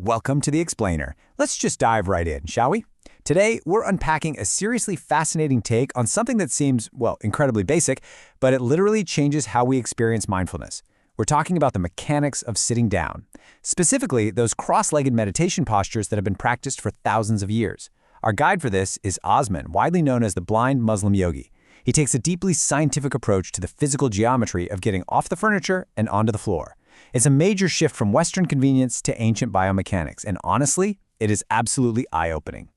Welcome to The Explainer. Let's just dive right in, shall we? Today, we're unpacking a seriously fascinating take on something that seems, well, incredibly basic, but it literally changes how we experience mindfulness. We're talking about the mechanics of sitting down, specifically those cross-legged meditation postures that have been practiced for thousands of years. Our guide for this is Osman, widely known as the Blind Muslim Yogi. He takes a deeply scientific approach to the physical geometry of getting off the furniture and onto the floor. It's a major shift from Western convenience to ancient biomechanics, and honestly, it is absolutely eye-opening.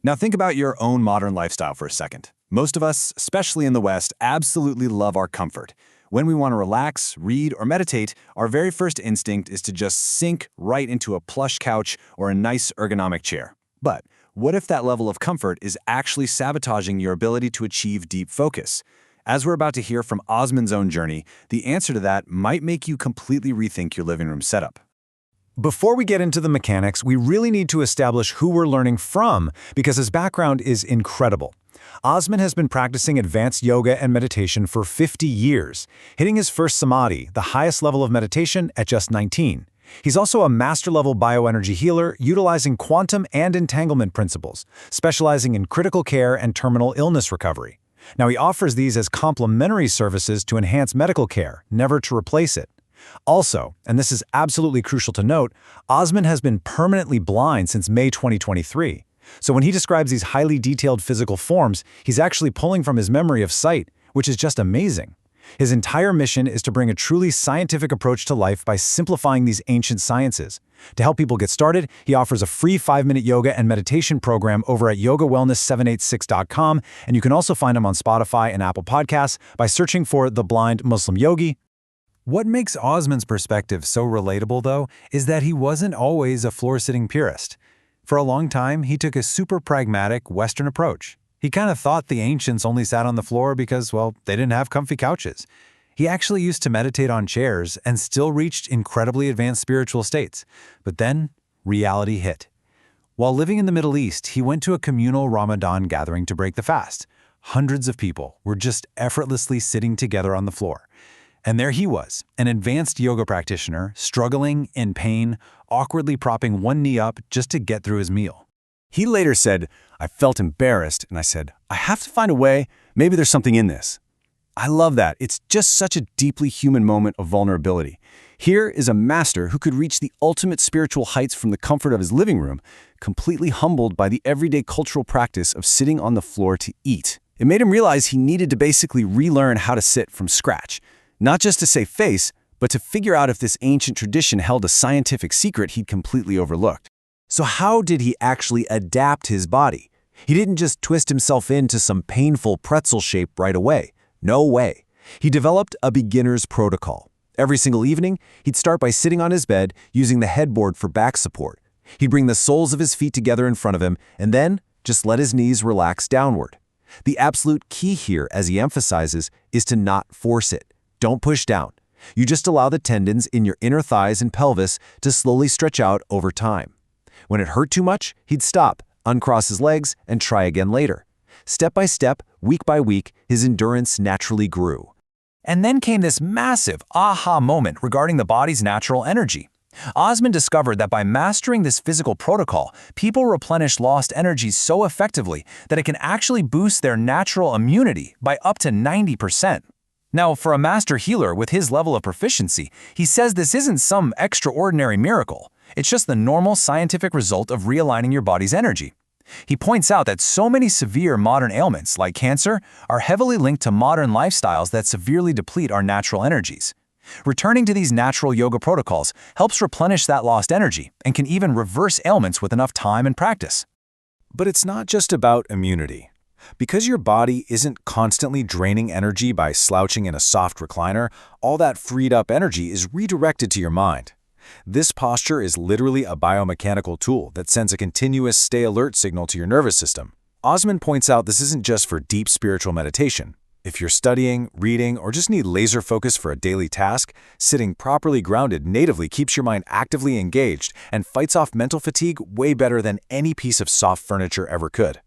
Now think about your own modern lifestyle for a second. Most of us, especially in the West, absolutely love our comfort. When we want to relax, read, or meditate, our very first instinct is to just sink right into a plush couch or a nice ergonomic chair. But what if that level of comfort is actually sabotaging your ability to achieve deep focus? As we're about to hear from Osman's own journey, the answer to that might make you completely rethink your living room setup. Before we get into the mechanics, we really need to establish who we're learning from, because his background is incredible. Osman has been practicing advanced yoga and meditation for 50 years, hitting his first samadhi, the highest level of meditation, at just 19. He's also a master-level bioenergy healer utilizing quantum and entanglement principles, specializing in critical care and terminal illness recovery. Now, he offers these as complementary services to enhance medical care, never to replace it. Also, and this is absolutely crucial to note, Osman has been permanently blind since May 2023. So when he describes these highly detailed physical forms, he's actually pulling from his memory of sight, which is just amazing. His entire mission is to bring a truly scientific approach to life by simplifying these ancient sciences. To help people get started, he offers a free 5-minute yoga and meditation program over at yogawellness786.com, and you can also find him on Spotify and Apple Podcasts by searching for The Blind Muslim Yogi. What makes Osman's perspective so relatable, though, is that he wasn't always a floor-sitting purist. For a long time, he took a super pragmatic Western approach. He kind of thought the ancients only sat on the floor because, well, they didn't have comfy couches. He actually used to meditate on chairs and still reached incredibly advanced spiritual states. But then, reality hit. While living in the Middle East, he went to a communal Ramadan gathering to break the fast. Hundreds of people were just effortlessly sitting together on the floor. And there he was, an advanced yoga practitioner, struggling, in pain, awkwardly propping one knee up just to get through his meal. He later said, "I felt embarrassed, and I said, I have to find a way. Maybe there's something in this." I love that. It's just such a deeply human moment of vulnerability. Here is a master who could reach the ultimate spiritual heights from the comfort of his living room, completely humbled by the everyday cultural practice of sitting on the floor to eat. It made him realize he needed to basically relearn how to sit from scratch, not just to save face, but to figure out if this ancient tradition held a scientific secret he'd completely overlooked. So how did he actually adapt his body? He didn't just twist himself into some painful pretzel shape right away. No way. He developed a beginner's protocol. Every single evening, he'd start by sitting on his bed using the headboard for back support. He'd bring the soles of his feet together in front of him and then just let his knees relax downward. The absolute key here, as he emphasizes, is to not force it. Don't push down. You just allow the tendons in your inner thighs and pelvis to slowly stretch out over time. When it hurt too much, he'd stop, uncross his legs, and try again later. Step by step, week by week, his endurance naturally grew. And then came this massive aha moment regarding the body's natural energy. Osman discovered that by mastering this physical protocol, people replenish lost energy so effectively that it can actually boost their natural immunity by up to 90%. Now, for a master healer with his level of proficiency, he says this isn't some extraordinary miracle. It's just the normal scientific result of realigning your body's energy. He points out that so many severe modern ailments, like cancer, are heavily linked to modern lifestyles that severely deplete our natural energies. Returning to these natural yoga protocols helps replenish that lost energy and can even reverse ailments with enough time and practice. But it's not just about immunity. Because your body isn't constantly draining energy by slouching in a soft recliner, all that freed up energy is redirected to your mind. This posture is literally a biomechanical tool that sends a continuous stay alert signal to your nervous system. Osman points out this isn't just for deep spiritual meditation. If you're studying, reading, or just need laser focus for a daily task, sitting properly grounded natively keeps your mind actively engaged and fights off mental fatigue way better than any piece of soft furniture ever could.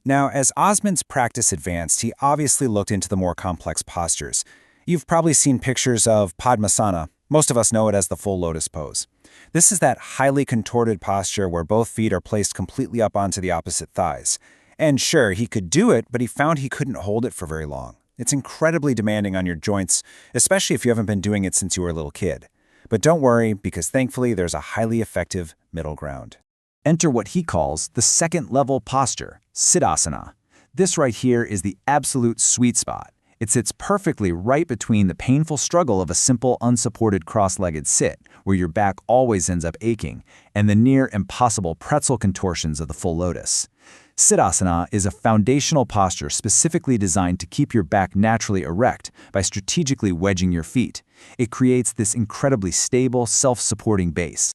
Now, as Osman's practice advanced, he obviously looked into the more complex postures. You've probably seen pictures of Padmasana. Most of us know it as the full lotus pose. This is that highly contorted posture where both feet are placed completely up onto the opposite thighs. And sure, he could do it, but he found he couldn't hold it for very long. It's incredibly demanding on your joints, especially if you haven't been doing it since you were a little kid. But don't worry, because thankfully there's a highly effective middle ground. Enter what he calls the second-level posture, Siddhasana. This right here is the absolute sweet spot. It sits perfectly right between the painful struggle of a simple, unsupported cross-legged sit, where your back always ends up aching, and the near-impossible pretzel contortions of the full lotus. Siddhasana is a foundational posture specifically designed to keep your back naturally erect by strategically wedging your feet. It creates this incredibly stable, self-supporting base.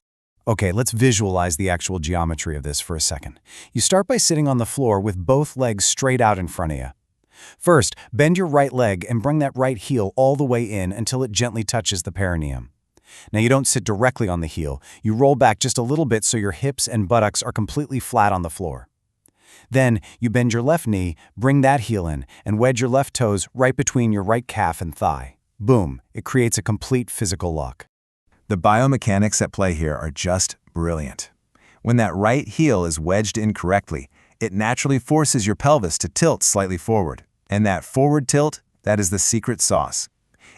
Okay, let's visualize the actual geometry of this for a second. You start by sitting on the floor with both legs straight out in front of you. First, bend your right leg and bring that right heel all the way in until it gently touches the perineum. Now, you don't sit directly on the heel. You roll back just a little bit so your hips and buttocks are completely flat on the floor. Then, you bend your left knee, bring that heel in, and wedge your left toes right between your right calf and thigh. Boom, it creates a complete physical lock. The biomechanics at play here are just brilliant. When that right heel is wedged in correctly, it naturally forces your pelvis to tilt slightly forward. And that forward tilt, that is the secret sauce.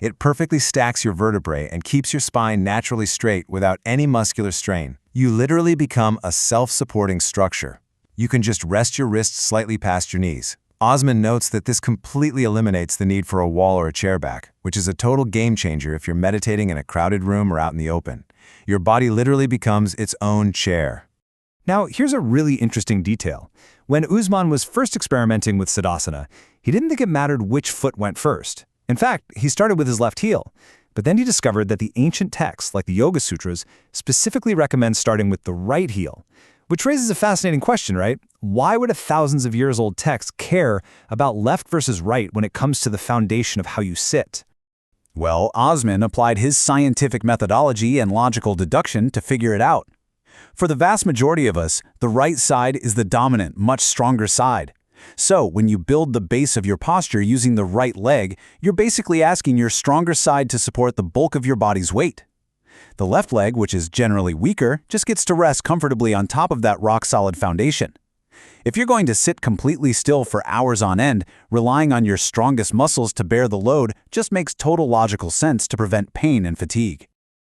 It perfectly stacks your vertebrae and keeps your spine naturally straight without any muscular strain. You literally become a self-supporting structure. You can just rest your wrists slightly past your knees. Osman notes that this completely eliminates the need for a wall or a chair back, which is a total game changer if you're meditating in a crowded room or out in the open. Your body literally becomes its own chair. Now, here's a really interesting detail. When Osman was first experimenting with Siddhasana, he didn't think it mattered which foot went first. In fact, he started with his left heel. But then he discovered that the ancient texts, like the Yoga Sutras, specifically recommend starting with the right heel. Which raises a fascinating question, right? Why would a thousands of years old text care about left versus right when it comes to the foundation of how you sit? Well, Osman applied his scientific methodology and logical deduction to figure it out. For the vast majority of us, the right side is the dominant, much stronger side. So, when you build the base of your posture using the right leg, you're basically asking your stronger side to support the bulk of your body's weight. The left leg, which is generally weaker, just gets to rest comfortably on top of that rock-solid foundation. If you're going to sit completely still for hours on end, relying on your strongest muscles to bear the load just makes total logical sense to prevent pain and fatigue.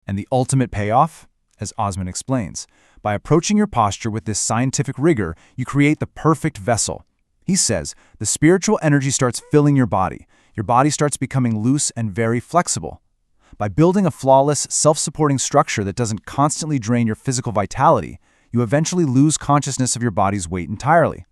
And the ultimate payoff? As Osman explains, by approaching your posture with this scientific rigor, you create the perfect vessel. He says, the spiritual energy starts filling your body. Your body starts becoming loose and very flexible. By building a flawless, self-supporting structure that doesn't constantly drain your physical vitality, you eventually lose consciousness of your body's weight entirely.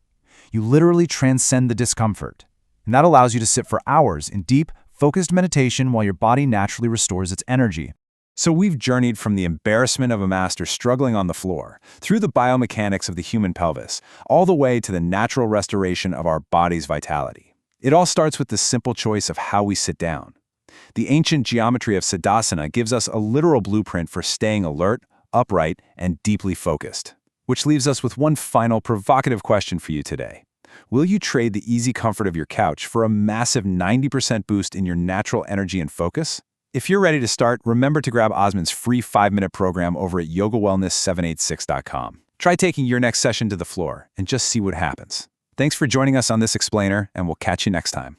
You literally transcend the discomfort. And that allows you to sit for hours in deep, focused meditation while your body naturally restores its energy. So we've journeyed from the embarrassment of a master struggling on the floor, through the biomechanics of the human pelvis, all the way to the natural restoration of our body's vitality. It all starts with the simple choice of how we sit down. The ancient geometry of Siddhasana gives us a literal blueprint for staying alert, upright, and deeply focused. Which leaves us with one final provocative question for you today. Will you trade the easy comfort of your couch for a massive 90% boost in your natural energy and focus? If you're ready to start, remember to grab Osman's free 5-minute program over at yogawellness786.com. Try taking your next session to the floor and just see what happens. Thanks for joining us on this explainer, and we'll catch you next time.